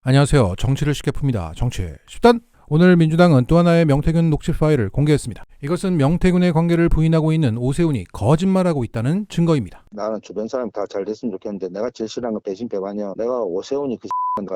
안녕하세요. 정치를 쉽게 풉니다. 정치의 10단. 오늘 민주당은 또 하나의 명태균 녹취 파일을 공개했습니다. 이것은 명태균의 관계를 부인하고 있는 오세훈이 거짓말하고 있다는 증거입니다. 나는 주변 사람 다 잘 됐으면 좋겠는데 내가 제일 싫어하는 건 배신 배반이야. 내가 오세훈이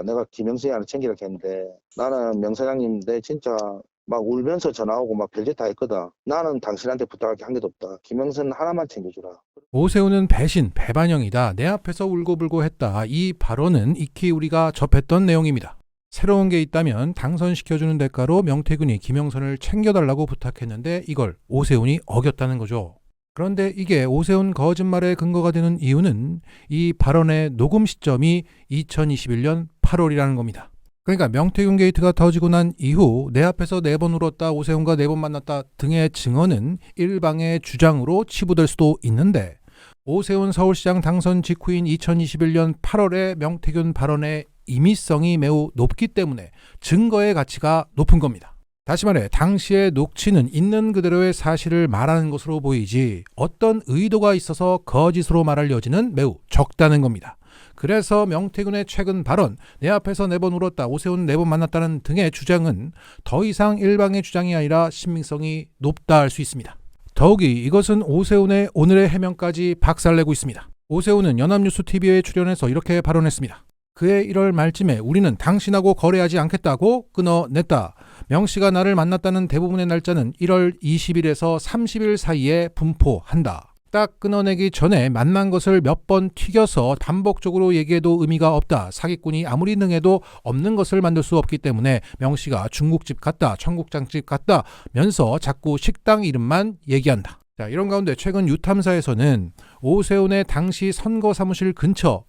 내가 김영선이 하나 챙기라 했는데 나는 명사장님 내 진짜 막 울면서 전화오고 막 별짓 다 했거든. 나는 당신한테 부탁할 게 한 개도 없다. 김영선 하나만 챙겨주라. 오세훈은 배신, 배반형이다. 내 앞에서 울고불고 했다. 이 발언은 익히 우리가 접했던 내용입니다. 새로운 게 있다면 당선시켜주는 대가로 명태균이 김영선을 챙겨달라고 부탁했는데 이걸 오세훈이 어겼다는 거죠. 그런데 이게 오세훈 거짓말의 근거가 되는 이유는 이 발언의 녹음 시점이 2021년 8월이라는 겁니다. 그러니까 명태균 게이트가 터지고 난 이후 내 앞에서 4번 울었다, 오세훈과 4번 만났다 등의 증언은 일방의 주장으로 치부될 수도 있는데 오세훈 서울시장 당선 직후인 2021년 8월의 명태균 발언의 임의성이 매우 높기 때문에 증거의 가치가 높은 겁니다. 다시 말해 당시의 녹취는 있는 그대로의 사실을 말하는 것으로 보이지 어떤 의도가 있어서 거짓으로 말할 여지는 매우 적다는 겁니다. 그래서 명태균의 최근 발언, 내 앞에서 4번 울었다, 오세훈 4번 만났다는 등의 주장은 더 이상 일방의 주장이 아니라 신빙성이 높다 할 수 있습니다. 더욱이 이것은 오세훈의 오늘의 해명까지 박살내고 있습니다. 오세훈은 연합뉴스TV에 출연해서 이렇게 발언했습니다. 그해 1월 말쯤에 우리는 당신하고 거래하지 않겠다고 끊어냈다. 명씨가 나를 만났다는 대부분의 날짜는 1월 20일에서 30일 사이에 분포한다. 딱 끊어내기 전에 만난 것을 몇 번 튀겨서 반복적으로 얘기해도 의미가 없다. 사기꾼이 아무리 능해도 없는 것을 만들 수 없기 때문에 명씨가 중국집 갔다, 청국장집 갔다 면서 자꾸 식당 이름만 얘기한다. 자, 이런 가운데 최근 유탐사에서는 오세훈의 당시 선거 사무실 근처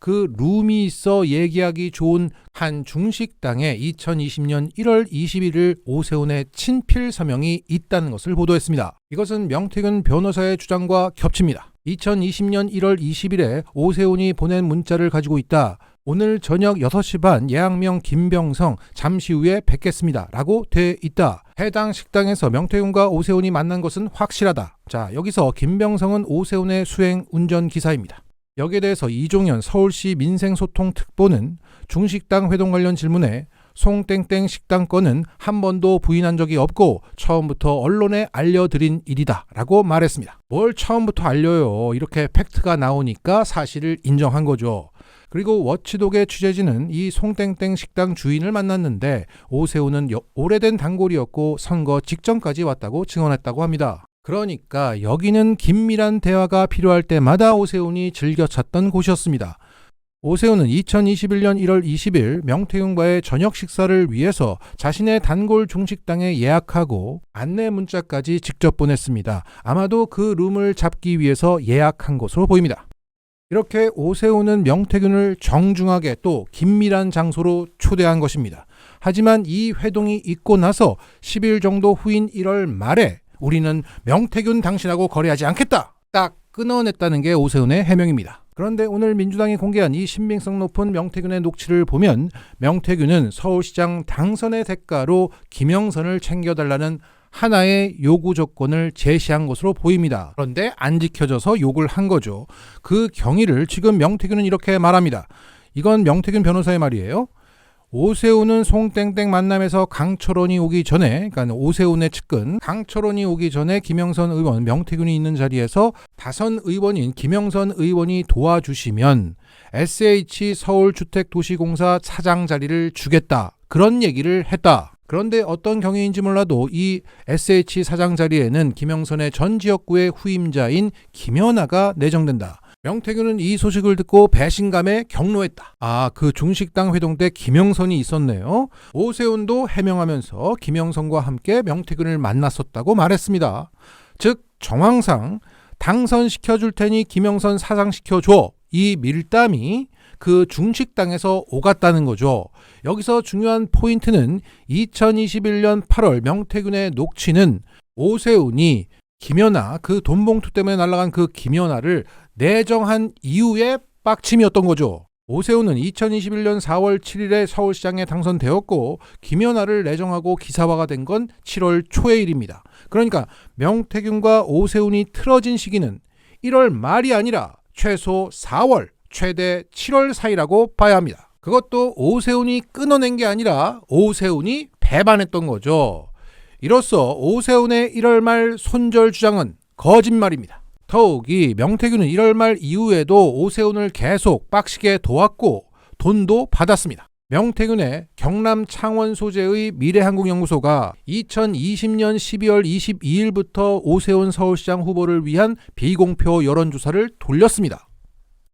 그 룸이 있어 얘기하기 좋은 한 중식당에 2020년 1월 21일 오세훈의 친필 서명이 있다는 것을 보도했습니다. 이것은 명태균 변호사의 주장과 겹칩니다. 2020년 1월 20일에 오세훈이 보낸 문자를 가지고 있다. 오늘 저녁 6시 반 예약명 김병성 잠시 후에 뵙겠습니다. 라고 돼 있다. 해당 식당에서 명태균과 오세훈이 만난 것은 확실하다. 자, 여기서 김병성은 오세훈의 수행 운전기사입니다. 여기에 대해서 이종현 서울시 민생소통특보는 중식당 회동 관련 질문에 송땡땡 식당 건은 한 번도 부인한 적이 없고 처음부터 언론에 알려드린 일이다 라고 말했습니다. 뭘 처음부터 알려요. 이렇게 팩트가 나오니까 사실을 인정한 거죠. 그리고 워치독의 취재진은 이 송땡땡 식당 주인을 만났는데 오세훈은 오래된 단골이었고 선거 직전까지 왔다고 증언했다고 합니다. 그러니까 여기는 긴밀한 대화가 필요할 때마다 오세훈이 즐겨 찾던 곳이었습니다. 오세훈은 2021년 1월 20일 명태균과의 저녁 식사를 위해서 자신의 단골 중식당에 예약하고 안내 문자까지 직접 보냈습니다. 아마도 그 룸을 잡기 위해서 예약한 것으로 보입니다. 이렇게 오세훈은 명태균을 정중하게 또 긴밀한 장소로 초대한 것입니다. 하지만 이 회동이 있고 나서 10일 정도 후인 1월 말에 우리는 명태균 당신하고 거래하지 않겠다. 딱 끊어냈다는 게 오세훈의 해명입니다. 그런데 오늘 민주당이 공개한 이 신빙성 높은 명태균의 녹취를 보면 명태균은 서울시장 당선의 대가로 김영선을 챙겨달라는 하나의 요구 조건을 제시한 것으로 보입니다. 그런데 안 지켜져서 욕을 한 거죠. 그 경위를 지금 명태균은 이렇게 말합니다. 이건 명태균 변호사의 말이에요. 오세훈은 송땡땡 만남에서 강철원이 오기 전에, 그러니까 오세훈의 측근 강철원이 오기 전에 김영선 의원, 명태균이 있는 자리에서 다선 의원인 김영선 의원이 도와주시면 SH 서울주택도시공사 차장 자리를 주겠다. 그런 얘기를 했다. 그런데 어떤 경위인지 몰라도 이 SH 사장 자리에는 김영선의 전 지역구의 후임자인 김연아가 내정된다. 명태균은 이 소식을 듣고 배신감에 경로했다. 아, 그 중식당 회동 때 김영선이 있었네요. 오세훈도 해명하면서 김영선과 함께 명태균을 만났었다고 말했습니다. 즉 정황상 당선시켜줄 테니 김영선 사장시켜줘. 이 밀담이 그 중식당에서 오갔다는 거죠. 여기서 중요한 포인트는 2021년 8월 명태균의 녹취는 오세훈이 김연아, 그 돈봉투 때문에 날아간 그 김연아를 내정한 이후에 빡침이었던 거죠. 오세훈은 2021년 4월 7일에 서울시장에 당선되었고 김연아를 내정하고 기사화가 된 건 7월 초의 일입니다. 그러니까 명태균과 오세훈이 틀어진 시기는 1월 말이 아니라 최소 4월, 최대 7월 사이라고 봐야 합니다. 그것도 오세훈이 끊어낸 게 아니라 오세훈이 배반했던 거죠. 이로써 오세훈의 1월 말 손절 주장은 거짓말입니다. 더욱이 명태균은 1월 말 이후에도 오세훈을 계속 빡시게 도왔고 돈도 받았습니다. 명태균의 경남 창원 소재의 미래한국연구소가 2020년 12월 22일부터 오세훈 서울시장 후보를 위한 비공표 여론조사를 돌렸습니다.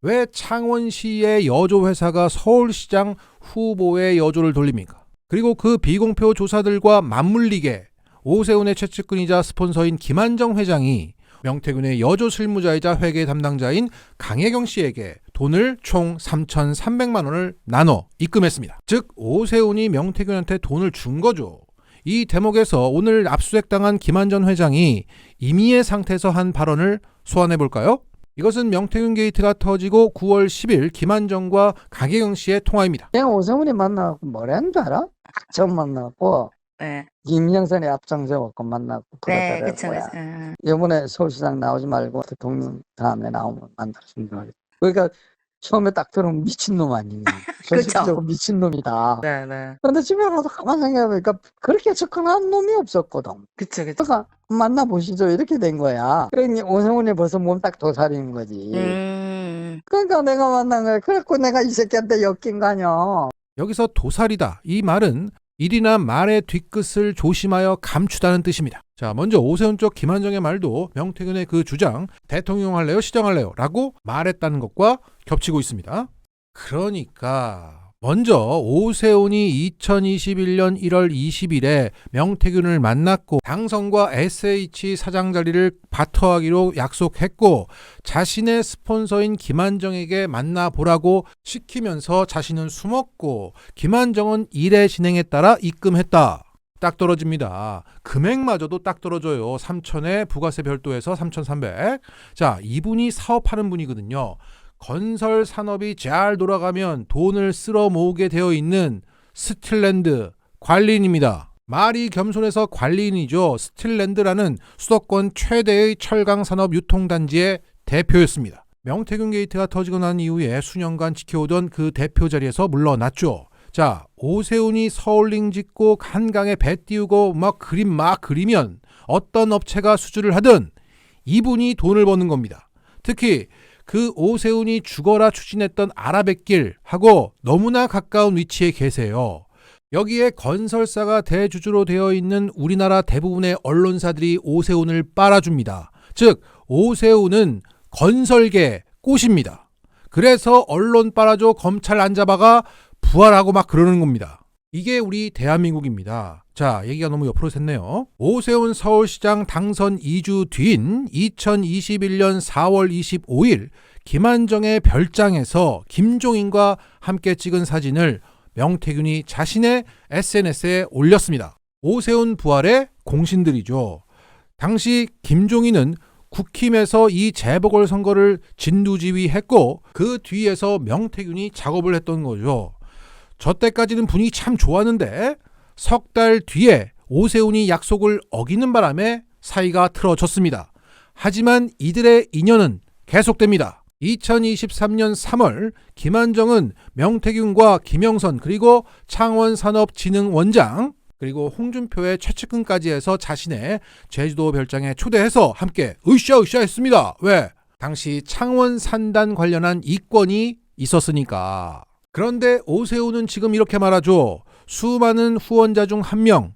왜 창원시의 여조회사가 서울시장 후보의 여조를 돌립니까? 그리고 그 비공표 조사들과 맞물리게 오세훈의 최측근이자 스폰서인 김한정 회장이 명태균의 여조 실무자이자 회계 담당자인 강혜경 씨에게 돈을 총 3,300만 원을 나눠 입금했습니다. 즉 오세훈이 명태균한테 돈을 준 거죠. 이 대목에서 오늘 압수수색당한 김한전 회장이 임의의 상태에서 한 발언을 소환해 볼까요? 이것은 명태균 게이트가 터지고 9월 10일 김한정과 강혜경 씨의 통화입니다. 내가 오세훈이 만나고 뭐라는 줄 알아? 처음 만나고 네. 김영선이 앞장서갖고 만나고 네, 그러더라고요. 그쵸, 그쵸. 이번에 서울시장 나오지 말고 대통령 다음에 나오면 만들었으면 좋겠다. 그러니까 처음에 딱 들으면 미친놈 아니에요. 솔직히적으로 미친놈이다. 네, 네. 그런데 집에 가서 가만 생각해보니까 그렇게 접근한 놈이 없었거든. 그쵸, 그쵸. 그러니까 만나보시죠 이렇게 된 거야. 그러니 오세훈이 벌써 몸 딱 도사리는 거지. 그러니까 내가 만난 거야. 그래갖고 내가 이 새끼한테 엮인 거 아니야. 여기서 도살이다. 이 말은 일이나 말의 뒤끝을 조심하여 감추다는 뜻입니다. 자, 먼저 오세훈 쪽 김한정의 말도 명태균의 그 주장 대통령 할래요? 시장 할래요? 라고 말했다는 것과 겹치고 있습니다. 그러니까 먼저 오세훈이 2021년 1월 20일에 명태균을 만났고 당선과 SH 사장 자리를 바터하기로 약속했고 자신의 스폰서인 김한정에게 만나보라고 시키면서 자신은 숨었고 김한정은 일의 진행에 따라 입금했다. 딱 떨어집니다. 금액마저도 딱 떨어져요. 3,000에 부가세 별도해서 3,300. 자, 이분이 사업하는 분이거든요. 건설 산업이 잘 돌아가면 돈을 쓸어 모으게 되어 있는 스틸랜드 관리인입니다. 말이 겸손해서 관리인이죠. 스틸랜드라는 수도권 최대의 철강 산업 유통단지의 대표였습니다. 명태균 게이트가 터지고 난 이후에 수년간 지켜오던 그 대표 자리에서 물러났죠. 자, 오세훈이 서울링 짓고 한강에 배 띄우고 막 그림 막 그리면 어떤 업체가 수주를 하든 이분이 돈을 버는 겁니다. 특히 그 오세훈이 죽어라 추진했던 아라뱃길하고 너무나 가까운 위치에 계세요. 여기에 건설사가 대주주로 되어 있는 우리나라 대부분의 언론사들이 오세훈을 빨아줍니다. 즉 오세훈은 건설계 꽃입니다. 그래서 언론 빨아줘 검찰 안 잡아가 부활하고 막 그러는 겁니다. 이게 우리 대한민국입니다. 자, 얘기가 너무 옆으로 샜네요. 오세훈 서울시장 당선 2주 뒤인 2021년 4월 25일 김한정의 별장에서 김종인과 함께 찍은 사진을 명태균이 자신의 SNS에 올렸습니다. 오세훈 부활의 공신들이죠. 당시 김종인은 국힘에서 이 재보궐선거를 진두지휘했고 그 뒤에서 명태균이 작업을 했던 거죠. 저 때까지는 분위기 참 좋았는데 석 달 뒤에 오세훈이 약속을 어기는 바람에 사이가 틀어졌습니다. 하지만 이들의 인연은 계속됩니다. 2023년 3월 김한정은 명태균과 김영선 그리고 창원산업진흥원장 그리고 홍준표의 최측근까지 해서 자신의 제주도 별장에 초대해서 함께 으쌰으쌰 했습니다. 왜? 당시 창원 산단 관련한 이권이 있었으니까. 그런데 오세훈은 지금 이렇게 말하죠. 수많은 후원자 중 한 명,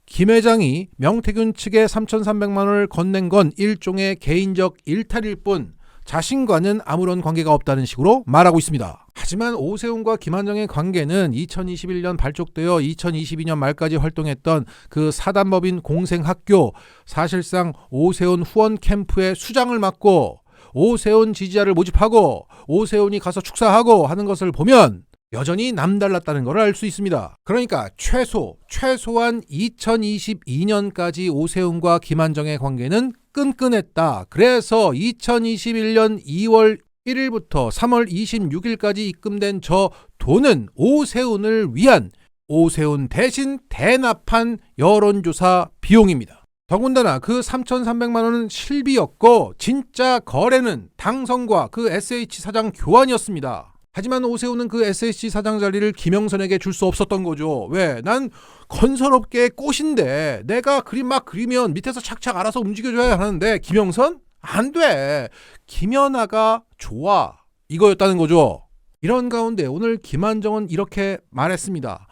김 회장이 명태균 측에 3,300만 원을 건넨 건 일종의 개인적 일탈일 뿐 자신과는 아무런 관계가 없다는 식으로 말하고 있습니다. 하지만 오세훈과 김한정의 관계는 2021년 발족되어 2022년 말까지 활동했던 그 사단법인 공생학교, 사실상 오세훈 후원 캠프의 수장을 맡고 오세훈 지지자를 모집하고 오세훈이 가서 축사하고 하는 것을 보면 여전히 남달랐다는 걸 알 수 있습니다. 그러니까 최소한 2022년까지 오세훈과 김한정의 관계는 끈끈했다. 그래서 2021년 2월 1일부터 3월 26일까지 입금된 저 돈은 오세훈을 위한 오세훈 대신 대납한 여론조사 비용입니다. 더군다나 그 3,300만 원은 실비였고 진짜 거래는 당선과 그 SH 사장 교환이었습니다. 하지만 오세훈은 그 SSG 사장 자리를 김영선에게 줄 수 없었던 거죠. 왜? 난 건설업계의 꽃인데 내가 그림 막 그리면 밑에서 착착 알아서 움직여줘야 하는데 김영선? 안 돼. 김연아가 좋아. 이거였다는 거죠. 이런 가운데 오늘 김한정은 이렇게 말했습니다.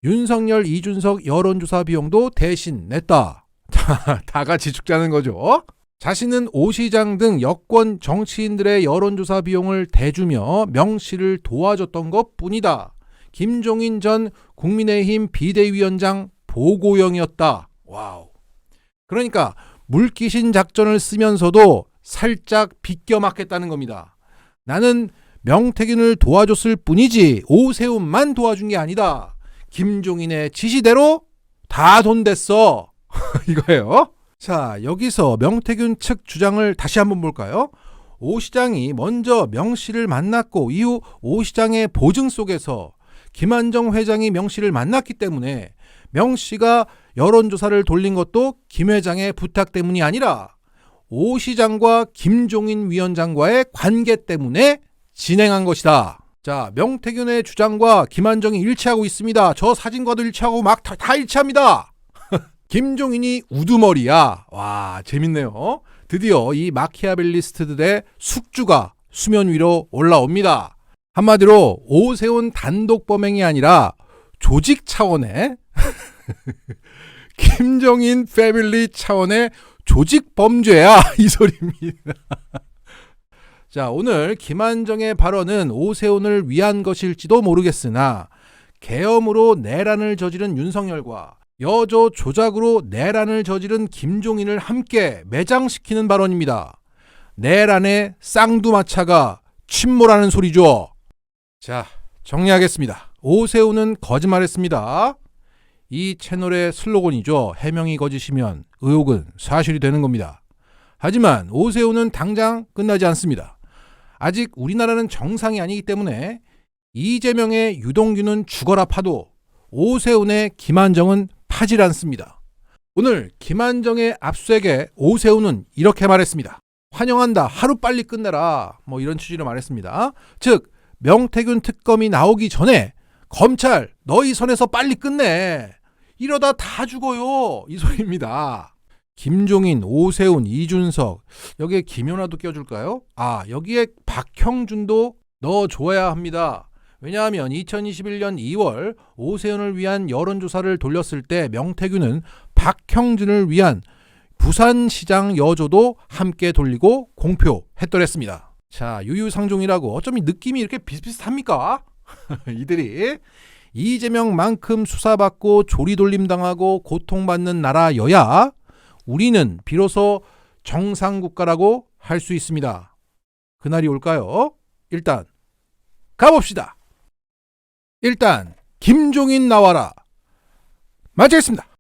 윤석열, 이준석 여론조사 비용도 대신 냈다. 다 같이 죽자는 거죠. 자신은 오 시장 등 여권 정치인들의 여론조사 비용을 대주며 명 씨를 도와줬던 것뿐이다. 김종인 전 국민의힘 비대위원장 보고형이었다. 와우. 그러니까 물귀신 작전을 쓰면서도 살짝 비껴 맞겠다는 겁니다. 나는 명태균을 도와줬을 뿐이지 오세훈만 도와준 게 아니다. 김종인의 지시대로 다 돈 됐어. 이거예요. 자, 여기서 명태균 측 주장을 다시 한번 볼까요? 오 시장이 먼저 명 씨를 만났고 이후 오 시장의 보증 속에서 김한정 회장이 명 씨를 만났기 때문에 명 씨가 여론조사를 돌린 것도 김 회장의 부탁 때문이 아니라 오 시장과 김종인 위원장과의 관계 때문에 진행한 것이다. 자, 명태균의 주장과 김한정이 일치하고 있습니다. 저 사진과도 일치하고 막 다 일치합니다. 김종인이 우두머리야. 와, 재밌네요. 드디어 이 마키아벨리스트들의 숙주가 수면 위로 올라옵니다. 한마디로 오세훈 단독 범행이 아니라 조직 차원의 김종인 패밀리 차원의 조직 범죄야. 이 소리입니다. 자, 오늘 김한정의 발언은 오세훈을 위한 것일지도 모르겠으나 계엄으로 내란을 저지른 윤석열과 여조 조작으로 내란을 저지른 김종인을 함께 매장시키는 발언입니다. 내란의 쌍두마차가 침몰하는 소리죠. 자, 정리하겠습니다. 오세훈은 거짓말했습니다. 이 채널의 슬로건이죠. 해명이 거짓이면 의혹은 사실이 되는 겁니다. 하지만 오세훈은 당장 끝나지 않습니다. 아직 우리나라는 정상이 아니기 때문에 이재명의 유동규는 죽어라 파도, 오세훈의 김한정은 파질 않습니다. 오늘 김한정의 압수액에 오세훈은 이렇게 말했습니다. 환영한다. 하루빨리 끝내라. 뭐 이런 취지로 말했습니다. 즉 명태균 특검이 나오기 전에 검찰 너희 선에서 빨리 끝내. 이러다 다 죽어요. 이 소리입니다. 김종인, 오세훈, 이준석, 여기에 김연아도 껴줄까요? 아, 여기에 박형준도 넣어줘야 합니다. 왜냐하면 2021년 2월 오세훈을 위한 여론조사를 돌렸을 때 명태균은 박형준을 위한 부산시장 여조도 함께 돌리고 공표했더랬습니다. 자, 유유상종이라고 어쩌면 느낌이 이렇게 비슷비슷합니까? 이들이 이재명만큼 수사받고 조리돌림당하고 고통받는 나라여야 우리는 비로소 정상국가라고 할 수 있습니다. 그날이 올까요? 일단 가봅시다. 일단 김종인 나와라. 마치겠습니다.